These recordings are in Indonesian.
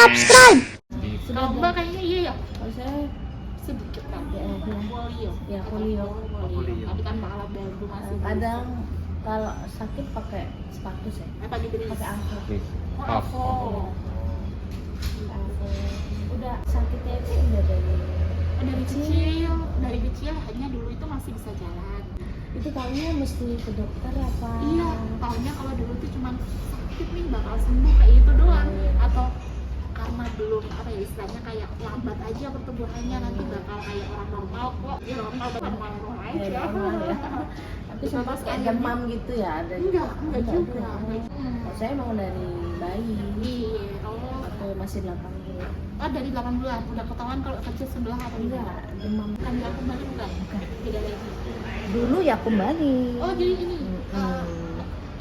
subscribe. Kalau Mbak kayaknya iya ya. Kalau saya Sedikit kan. ya, Polio. ya polio. Tapi kan malah baru masih. Kadang kalau sakit pakai sepatu sih, Apa gitu nih? pakai angkot. Oh. Udah sakitnya itu udah Dari kecil hanya dulu itu masih bisa jalan. itu tahunya mesti ke dokter apa? Iya, taunya kalau dulu tuh cuman sakit nih bakal sembuh kayak itu doang. Atau karena belum apa ya istilahnya kayak lambat aja pertumbuhannya nanti bakal kayak orang normal kok. Ya normal normal aja. Ya, normal ya. Tapi sempat kayak demam gitu ya ada Enggak juga. Kalau saya mau dari bayi Iya, oh. atau masih 8 bulan. Oh dari 8 bulan, udah ketahuan kalau kecil sebelah atau Enggak, demam. Kan dia kembali bukan? Tidak lagi. Dulu ya kembali. Oh jadi ini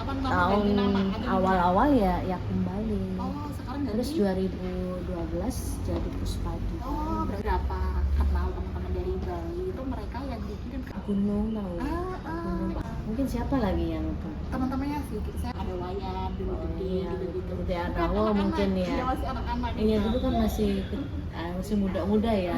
apa namanya ganti nama? Tahun Ada awal-awal ya kembali. Oh sekarang Terus ganti. 2012 jadi Puspadi. Oh berapa kenal teman-teman dari Bali itu mereka yang dikirim ke Gunung tahu. Gunung. Mungkin siapa lagi yang teman-temannya sih. Saya ada Wayan dulu gede iya, gitu-gitu. Gede Kan Anawo anak-anak, mungkin ya. Iya masih anak-anak. Iya dulu kan masih muda-muda ya.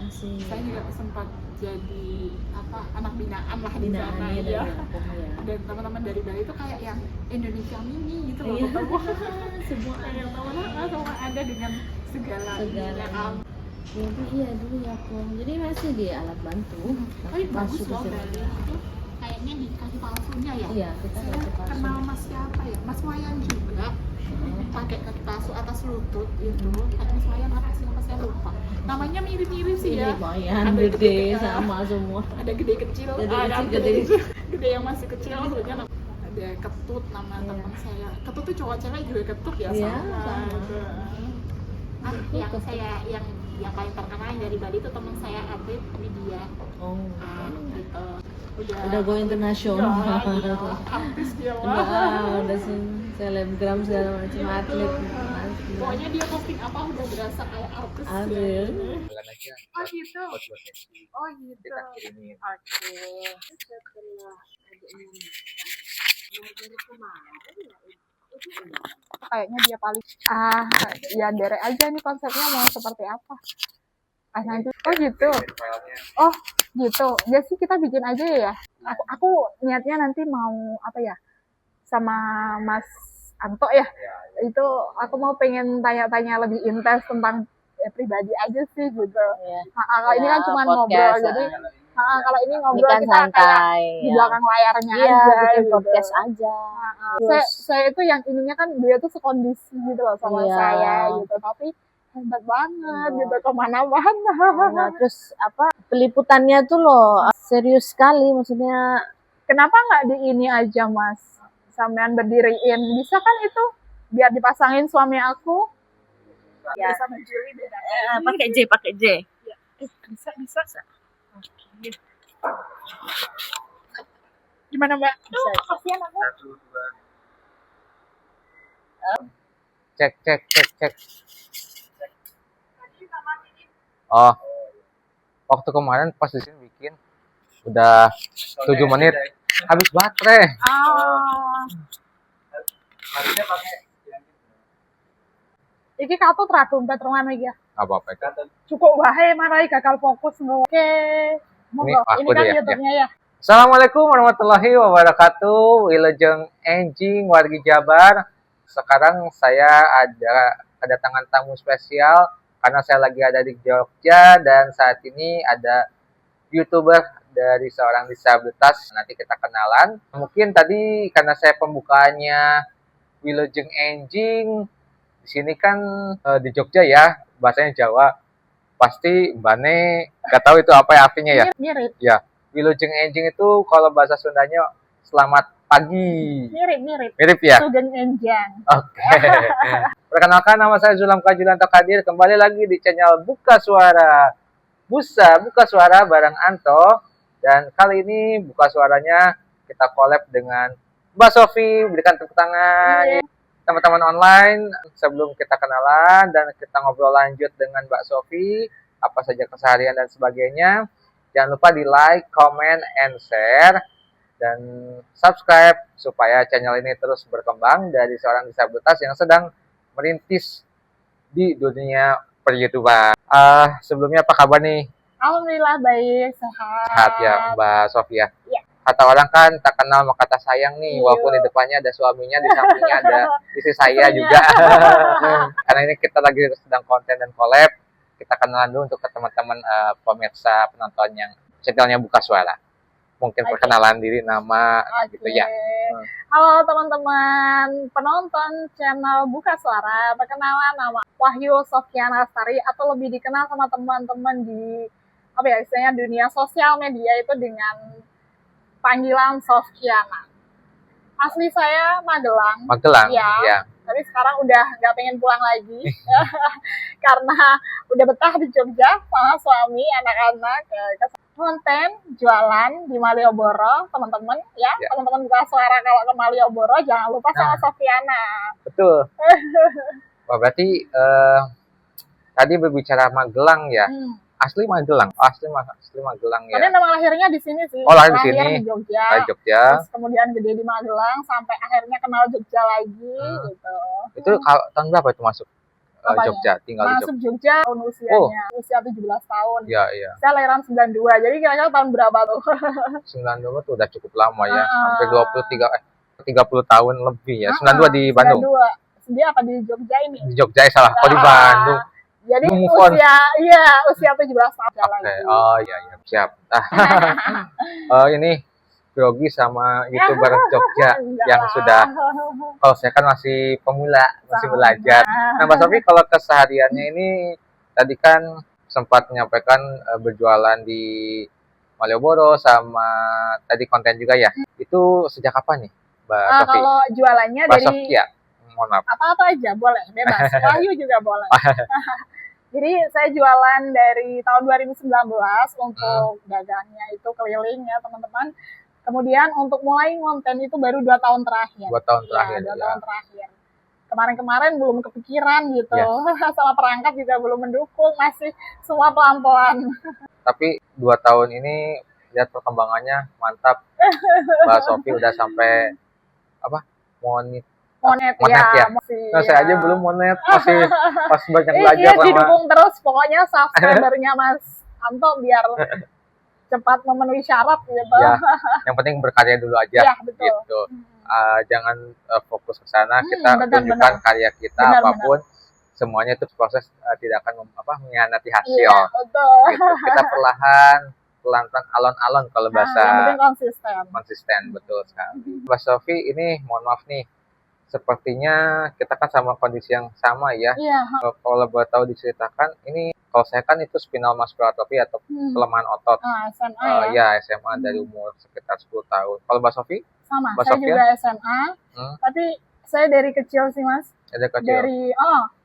Masih Saya juga sempat jadi apa anak binaan lah di binaan sana ya ya. dari kampung ya. Dan teman-teman dari Bali itu kayak yang Indonesia mini gitu loh Iya. ketemu Semua kayak teman-teman semua ada dengan segala ininya, Jadi iya dulu ya Kong. Jadi masih di alat bantu. tapi bagus Masuk ke loh sini. Bali itu kayaknya dikasih palsunya ya. Iya kita Saya kasih palsu. kenal Mas siapa ya, Mas Wayan juga pakai kaki palsu atas lutut itu. Kayak Mas Wayan apa sih apa saya lupa namanya mirip-mirip sih ya. Lumayan Ada gede gede, sama semua. ada gede kecil, Gede ada kecil, gede, gede. gede yang masih kecil maksudnya ada Ketut nama Iya. teman saya. Ketut tuh cowok cewek juga Ketut ya Iya, sama. sama. Yang saya yang paling terkenal dari Bali itu teman saya atlet Widya. Oh. Gitu. Udah go internasional. Iya, artis dia Udah, mah. udah selebgram segala macam atlet. Pokoknya dia posting apa udah berasa kayak artis. Ada. Ya. Bulan aja Oh gitu. buat sesi Oh gitu. kita kirimin. Oke. Setelah adanya dari kemarin ya kayaknya dia paling ya derek aja nih konsepnya mau seperti apa. Nanti oh gitu. Filenya Oh gitu. Ya sih kita bikin aja ya. Aku niatnya nanti mau apa ya sama Mas Anto ya. Itu aku mau pengen tanya-tanya lebih intens tentang pribadi aja sih gitu. Iya. Kalau ini kan cuma ngobrol podcast, jadi kalau ini Ini ngobrol kan kita kayak santai. di Ya. belakang layarnya Iya, aja bikin gitu. podcast aja. Saya itu yang ininya kan dia tuh sekondisi gitu loh sama Iya. saya gitu tapi hebat banget Iya. gitu kemana-mana. Nah, terus apa peliputannya tuh loh serius sekali maksudnya. Kenapa nggak di ini aja Mas sampean berdiriin bisa kan itu biar dipasangin suami aku Ya. sama Juli beda pakai J. bisa gimana Mbak? Bisa. Kasihan aku. 1 2 cek. Oh, waktu kemarin pas di sini bikin udah 7 menit habis baterai. harusnya pakai Iki katut ra dompet rongan iki ya. Apa-apa itu. Cukup wae marai gagal fokus ngono. Oke. Monggo. aku Ini kan deh ya, YouTube-nya ya. Assalamualaikum warahmatullahi wabarakatuh. Wilujeng Enjing wargi Jabar. Sekarang saya ada kedatangan tamu spesial karena saya lagi ada di Jogja dan saat ini ada YouTuber dari seorang disabilitas. Nanti kita kenalan. Mungkin tadi karena saya pembukaannya Wilujeng Enjing di sini kan di Jogja ya, bahasanya Jawa. Pasti Mbak Ne nggak tahu itu apa ya artinya ya. Mirip. Ya, Wilujeng Enjing itu kalau bahasa Sundanya selamat pagi. Mirip. Mirip ya? Sugeng Enjang. Oke. Perkenalkan nama saya Zulam Kajulanto Kadir. Kembali lagi di channel Buka Suara. Buka Suara bareng Anto. Dan kali ini Buka Suaranya kita collab dengan Mbak Sofi. Berikan tepuk tangan. Teman-teman online, sebelum kita kenalan dan kita ngobrol lanjut dengan Mbak Sofi, apa saja keseharian dan sebagainya, jangan lupa di like, comment, and share, dan subscribe supaya channel ini terus berkembang dari seorang disabilitas yang sedang merintis di dunia per-YouTuber. Sebelumnya apa kabar nih? Alhamdulillah baik, sehat. Sehat ya Mbak Sofia. Iya. Kata orang kan tak kenal maka tak sayang nih, Iya. walaupun di depannya ada suaminya, di sampingnya ada istri saya Istrinya. juga. Karena ini kita lagi sedang konten dan collab, kita kenalan dulu untuk ke teman-teman pemirsa penonton yang channelnya Buka Suara. Mungkin Oke. perkenalan diri, nama gitu Oke. ya. Halo teman-teman penonton channel Buka Suara. Perkenalan, nama Wahyu Sofyana Lestari atau lebih dikenal sama teman-teman di istilahnya dunia sosial media itu dengan panggilan Sofyana. Asli saya Magelang. Magelang, Iya. ya. Tapi sekarang udah nggak pengen pulang lagi karena udah betah di Jogja sama suami, anak-anak, konten jualan di Malioboro, teman-teman ya. Ya. Teman-teman Buka Suara kalau ke Malioboro jangan lupa sama Nah. Sofyana. Betul. Wah, berarti tadi berbicara Magelang ya. Asli Magelang. Asli Magelang ya. Karena nama lahirnya di sini sih. Oh, lahir di Lahir sini. di Jogja. Dari Jogja. Terus kemudian gede di Magelang sampai akhirnya kenal Jogja lagi gitu. Itu tahun berapa itu masuk Apanya? Jogja, tinggal di Jogja? Masuk Jogja tahun usianya, usia 17 tahun. Iya, iya. Saya lahiran 92, jadi kira-kira tahun berapa tuh? 92 tuh udah cukup lama ya. Ah. Hampir 30 tahun lebih ya. 92 di Bandung. 92. Dia apa di Jogja ini? Di Jogja salah. Oh, di Bandung. Jadi Move on. usia 17 tahun Oke. lagi. Oh, iya, iya. Siap. Ini grogi sama YouTuber Jogja Enggak yang lah. sudah, kalau saya kan masih pemula, masih Sama. belajar. Nah, Mbak Sofi, kalau kesehariannya ini tadi kan sempat menyampaikan berjualan di Malioboro sama tadi konten juga ya. Itu sejak kapan nih, Mbak Sofi? Kalau jualannya Mbak dari Sofi ya? Mohon maaf. apa-apa aja boleh, bebas. Wahyu juga boleh. Jadi saya jualan dari tahun 2019 untuk dagangnya itu keliling ya teman-teman. Kemudian untuk mulai konten itu baru 2 tahun terakhir. 2 tahun Iya, terakhir 2 ya. tahun terakhir. Kemarin-kemarin belum kepikiran gitu. Iya. Sama perangkat juga belum mendukung, masih semua pelan-pelan. Tapi 2 tahun ini lihat perkembangannya mantap. Mbak Sofi udah sampai apa? Monet Monet ya? masih. Nah, saya aja belum monet, masih banyak Iya, belajar sama. didukung terus. Pokoknya subscribernya Mas Anto biar cepat memenuhi syarat gitu. Ya, yang penting berkarya dulu aja. Iya, betul. Gitu. Jangan fokus ke sana, kita benar, tunjukkan benar. karya kita Benar, apapun, semuanya itu proses tidak akan mengkhianati hasil. Iya, betul. Gitu. Kita pelan-pelan, alon-alon kalau Yang bahasa penting konsisten. konsisten, betul sekali. Mbak Sofi, ini mohon maaf nih, sepertinya kita kan sama kondisi yang sama ya. Iya. Kalau boleh tahu diceritakan, ini kalau saya kan itu spinal muscular atrophy atau kelemahan otot. SMA ya. Ya, SMA dari umur sekitar 10 tahun. Kalau Mbak Sofi, Sama. Mbak Saya Sofia? juga SMA. Tapi saya dari kecil sih Mas. ada kecil.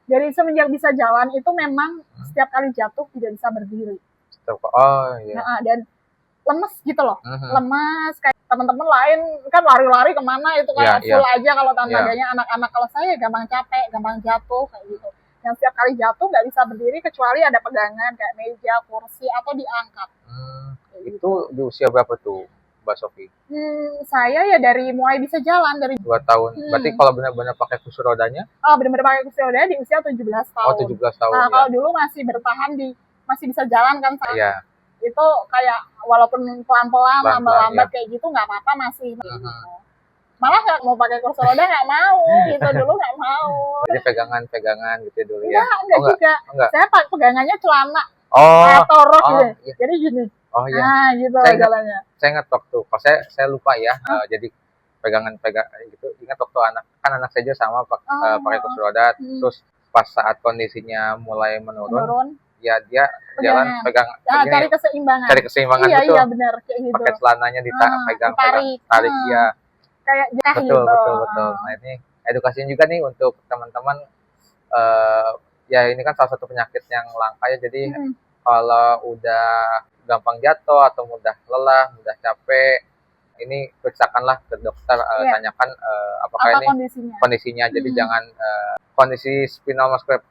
Dari semenjak bisa jalan itu memang setiap kali jatuh tidak bisa berdiri. Oh iya. Nah, dan lemes gitu loh. Mhm. Lemes kayak teman-teman lain kan lari-lari kemana itu kayak Iya, full aja kalau Iya. tenaganya anak-anak. Kalau saya gampang capek, gampang jatuh kayak gitu. Yang setiap kali jatuh nggak bisa berdiri kecuali ada pegangan kayak meja, kursi atau diangkat. Kayak gitu. Itu di usia berapa tuh, Mbak Sofi? Saya ya dari mulai bisa jalan dari 2 tahun. Berarti kalau benar-benar pakai kursi rodanya, bener-bener pakai kursi roda di usia 17 tahun. 17 tahun Nah, ya. kalau dulu masih bertahan masih bisa jalan kan saat Iya. itu kayak walaupun pelan-pelan, Pelan-pelan, lambat-lambat ya. kayak gitu nggak apa-apa masih gitu. Malah nggak mau pakai kursi roda nggak mau gitu dulu nggak mau. Jadi pegangan gitu dulu ya. Enggak Oh, juga. enggak. Saya pegangannya celana Oh, atau rok oh, gitu. iya. Jadi gini. oh iya. Nah, gitu Saya ingat. jalannya. Saya ingat waktu, kalau saya lupa ya. Jadi pegangan gitu. Ingat waktu anak saya juga sama pakai kursi roda. Terus pas saat kondisinya mulai menurun, ya dia jalan pegang Ya, begini, cari keseimbangan. cari keseimbangan Iya, betul. iya benar kayak gitu. Pakai celananya pegang tarik ya. Kayak jahit Betul, gitu. betul. Nah, ini edukasinya juga nih untuk teman-teman. Ya ini kan salah satu penyakit yang langka ya. Jadi kalau udah gampang jatuh atau mudah lelah, mudah capek, ini periksakanlah ke dokter, tanyakan apakah Apa ini kondisinya. Jadi jangan kondisi spinal muscular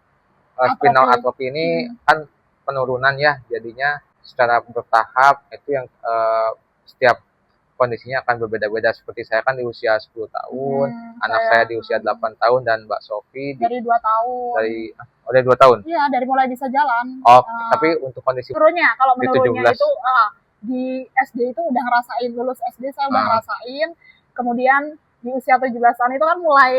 spinal atrophy ini kan penurunan ya, jadinya secara bertahap itu yang setiap kondisinya akan berbeda-beda. Seperti saya kan di usia 10 tahun, anak saya di usia 8 tahun, dan Mbak Sofi dari 2 tahun. dari Udah 2 tahun. Iya, dari mulai bisa jalan. Oh, tapi untuk kondisi Menurunnya, kalau di menurunnya 17. itu di SD itu udah ngerasain, lulus SD saya udah ngerasain. Kemudian di usia 17 tahun itu kan mulai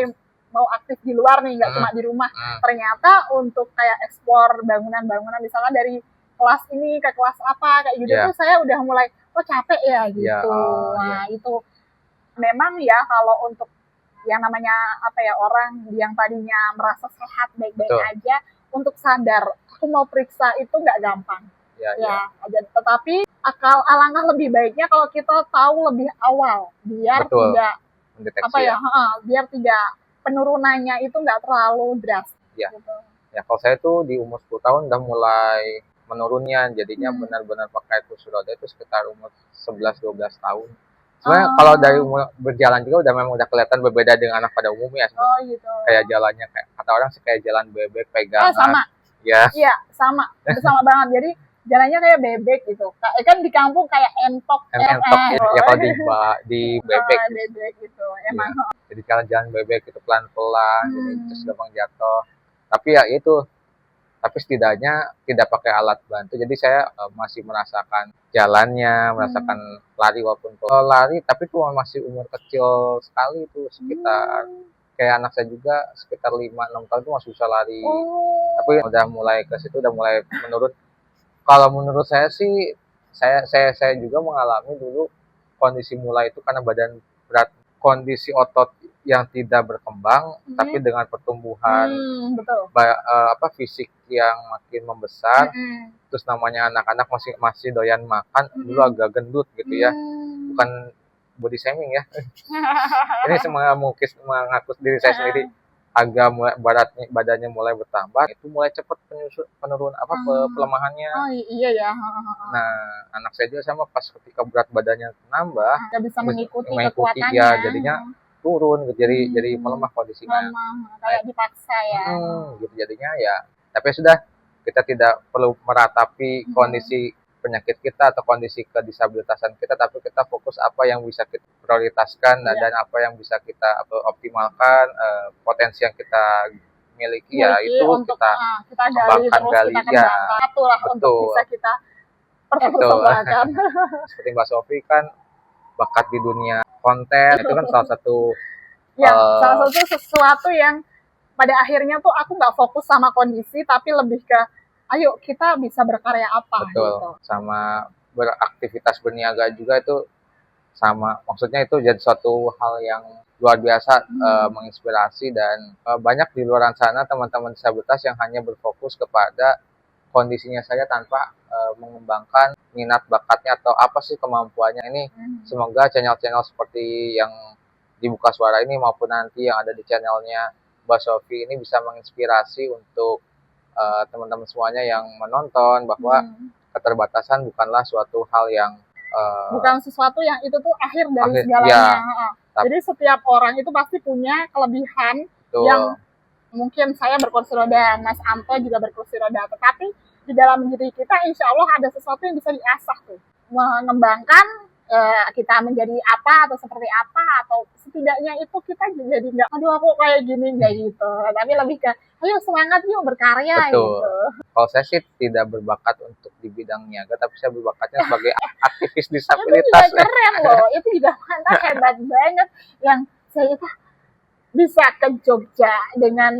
mau aktif di luar nih, nggak cuma di rumah. Ternyata untuk kayak ekspor bangunan-bangunan, misalnya dari kelas ini ke kelas apa kayak gitu tuh saya udah mulai capek ya gitu. Nah itu memang ya kalau untuk yang namanya apa ya, orang yang tadinya merasa sehat baik-baik aja, untuk sadar aku mau periksa itu nggak gampang. Ya. Tetapi alangkah lebih baiknya kalau kita tahu lebih awal biar tidak apa ya, biar tidak penurunannya itu nggak terlalu drastis. Gitu. Ya kalau saya tuh di umur 10 tahun udah mulai menurunnya, jadinya benar-benar pakai kursi roda itu sekitar umur 11-12 tahun. Sebenarnya kalau dari umur berjalan juga udah kelihatan berbeda dengan anak pada umumnya. Gitu. Kayak jalannya kayak kata orang sih kayak jalan bebek pegangan. Sama. Ya. Iya, sama banget. Jadi jalannya kayak bebek gitu. Kan di kampung kayak entok. Ya kalau di bebek. Bebek gitu. Emang. Ya. Jadi jalan bebek itu pelan-pelan, gitu, terus gampang jatuh. Tapi ya itu. Tapi setidaknya tidak pakai alat bantu, jadi saya masih merasakan jalannya, merasakan lari walaupun lari, tapi itu masih umur kecil sekali itu sekitar kayak anak saya juga sekitar 5-6 tahun itu masih bisa lari. Tapi udah mulai ke situ udah mulai menurun. Kalau menurut saya sih saya juga mengalami dulu kondisi mulai itu karena badan berat, kondisi otot yang tidak berkembang, tapi dengan pertumbuhan fisik yang makin membesar, terus namanya anak-anak masih doyan makan, dulu agak gendut gitu ya, bukan body shaming ya. Ini semua mengaku diri saya sendiri, agak badannya mulai bertambah, itu mulai cepat penurunan pelemahannya. Iya ya. Nah, anak saya juga sama, pas ketika berat badannya nambah, nggak bisa mengikuti kekuatannya. Ya, jadinya turun, jadi melemah kondisinya. Kayak dipaksa ya. Gitu jadinya ya. Tapi sudah, kita tidak perlu meratapi kondisi penyakit kita atau kondisi kedisabilitasan kita, tapi kita fokus apa yang bisa kita prioritaskan dan apa yang bisa kita optimalkan, potensi yang kita miliki ya itu untuk, kita gali ya. Untuk bisa kita persembahkan. Seperti Mbak Sofi kan bakat di dunia konten, itu kan salah satu sesuatu yang pada akhirnya tuh aku nggak fokus sama kondisi, tapi lebih ke ayo kita bisa berkarya apa. Betul. Gitu. Sama beraktivitas berniaga juga itu sama, maksudnya itu jadi suatu hal yang luar biasa, menginspirasi, dan banyak di luar sana teman-teman disabilitas yang hanya berfokus kepada kondisinya saja tanpa mengembangkan minat bakatnya atau apa sih kemampuannya. Ini semoga channel-channel seperti yang dibuka suara ini maupun nanti yang ada di channelnya Mbak Sofi ini bisa menginspirasi untuk teman-teman semuanya yang menonton bahwa keterbatasan bukanlah suatu hal yang bukan sesuatu yang itu tuh akhir dari segalanya. Jadi setiap orang itu pasti punya kelebihan yang mungkin saya berkursi roda, Mas Anto juga berkursi roda, tetapi di dalam diri kita insya Allah ada sesuatu yang bisa diasah tuh, mengembangkan kita menjadi apa atau seperti apa, atau setidaknya itu kita jadi nggak aduh aku kayak gini nggak gitu, tapi lebih ke ayo semangat yuk berkarya. Betul. Gitu. Kalau saya sih tidak berbakat untuk di bidang niaga, tapi saya berbakatnya sebagai aktivis disabilitas. Itu juga keren loh, itu juga mantap, hebat banget. Yang saya bisa ke Jogja dengan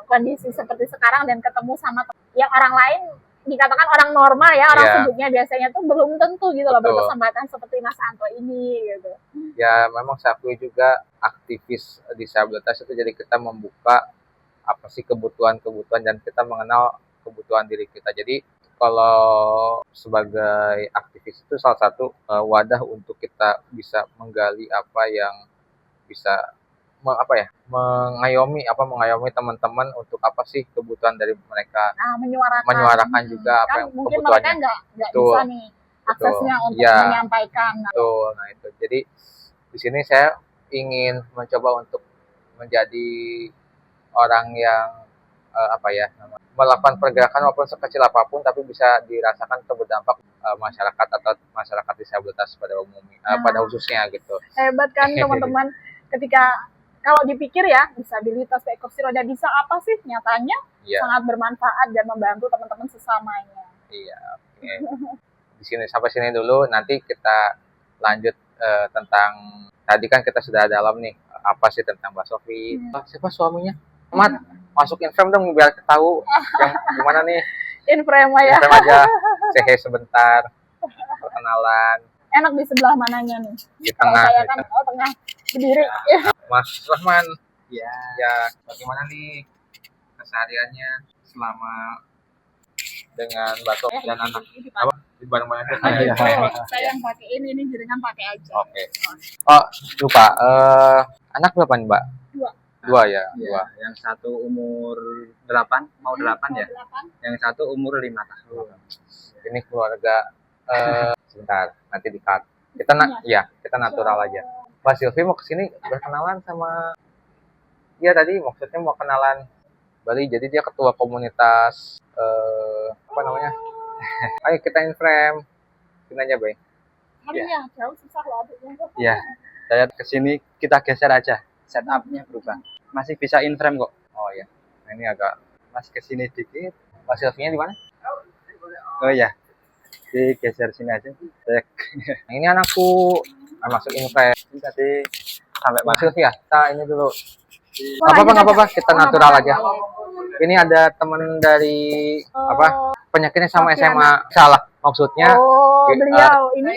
kondisi seperti sekarang dan ketemu sama yang orang lain dikatakan orang normal ya, orang sebutnya biasanya tuh belum tentu gitu loh berkesempatan seperti Mas Anto ini gitu. Ya memang saya akui juga aktivis disabilitas itu jadi kita membuka apa sih kebutuhan-kebutuhan dan kita mengenal kebutuhan diri kita. Jadi kalau sebagai aktivis itu salah satu wadah untuk kita bisa menggali apa yang bisa mengayomi teman-teman untuk apa sih kebutuhan dari mereka, menyuarakan juga apa yang mungkin kebutuhannya. Mereka nggak bisa nih aksesnya untuk menyampaikan. Betul. Nah itu jadi di sini saya ingin mencoba untuk menjadi orang yang melakukan pergerakan walaupun sekecil apapun, tapi bisa dirasakan atau berdampak masyarakat atau masyarakat disabilitas pada umumnya, pada khususnya gitu. Hebat kan teman-teman, ketika kalau dipikir ya, disabilitas kayak kursi roda bisa apa sih? Nyatanya Iya. sangat bermanfaat dan membantu teman-teman sesamanya. Iya, oke. Di sini sampai sini dulu. Nanti kita lanjut tentang tadi kan kita sudah dalam nih apa sih tentang Mbak Sofi. Siapa suaminya? Mat, masukin frame dong biar tahu yang gimana nih. Inframe ya. Frame aja, say hey sebentar, perkenalan Enak di sebelah mananya nih? di Kalau tengah. saya kan tengah berdiri. Mas Rahman, Ya, ya bagaimana nih kesehariannya selama dengan Mbak Sofi dan anak? Apa? Di bareng-bareng aja. Iya. Saya yang pakai ini jenengan pakai aja. Oke. Oh, lupa. Anak berapa nih, Mbak? Dua. Dua ya, ya, dua. yang satu umur 8, mau 8 ya. Delapan. Yang satu umur 5 tahun. Ini keluarga sebentar, nanti di-cut. Kita kita natural aja. Mbak Silvi mau kesini berkenalan sama tadi maksudnya mau kenalan Bali. Jadi dia ketua komunitas apa namanya? Ayo kita in frame. Sini aja, Bay. Harinya jauh susah loh adiknya. Ya, saya kesini kita geser aja. Setupnya berubah. Masih bisa in frame kok. Oh ya. Nah, ini agak Masih kesini dikit. Mbak Silvinya di mana? Oh ya, digeser sini aja. Saya Nah, ini anakku. Masuk in frame. tadi sampai Mbak mana? Silvi ya, kita ini dulu. Oh, Nggak apa-apa, kita lanjut natural aja. aja. Ini ada teman dari apa? Penyakitnya sama Oke, SMA. Salah maksudnya Oh, Oke, beliau ini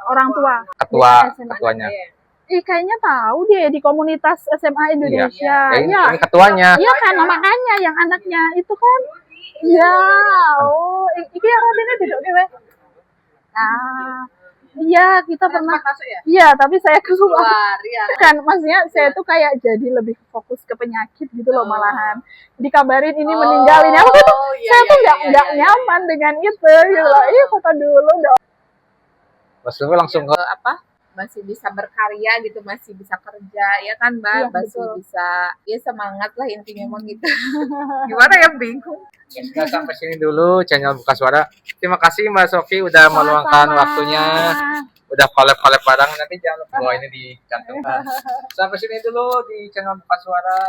orang tua. ketua SMA. ketuanya. Ih, kayaknya tahu dia di komunitas SMA Indonesia. Ya, ini Iya. ketuanya. Iya kan, makanya yang anaknya itu kan. Iya, oh, iki yang ini duduk nih, Weh. Nah, iya kita pernah. Iya, tapi saya keluar. Kan, maksudnya saya tuh kayak jadi lebih fokus ke penyakit gitu loh malahan. Dikabarin ini meninggal ini, aku tuh saya tuh nggak nyaman dengan itu gitu loh. Iya, foto dulu dong. Mas Silvi langsung ke Masih bisa berkarya gitu, masih bisa kerja ya kan Mbak, Iya, masih betul. bisa ya semangat lah intinya emang gitu. Gimana ya, bingung. Nah, sampai sini dulu channel Buka Suara. Terima kasih Mbak Sofi udah meluangkan Sama-sama. waktunya. Udah collab-collab bareng, nanti jangan lupa ini dicantumkan. Sampai sini dulu di channel Buka Suara.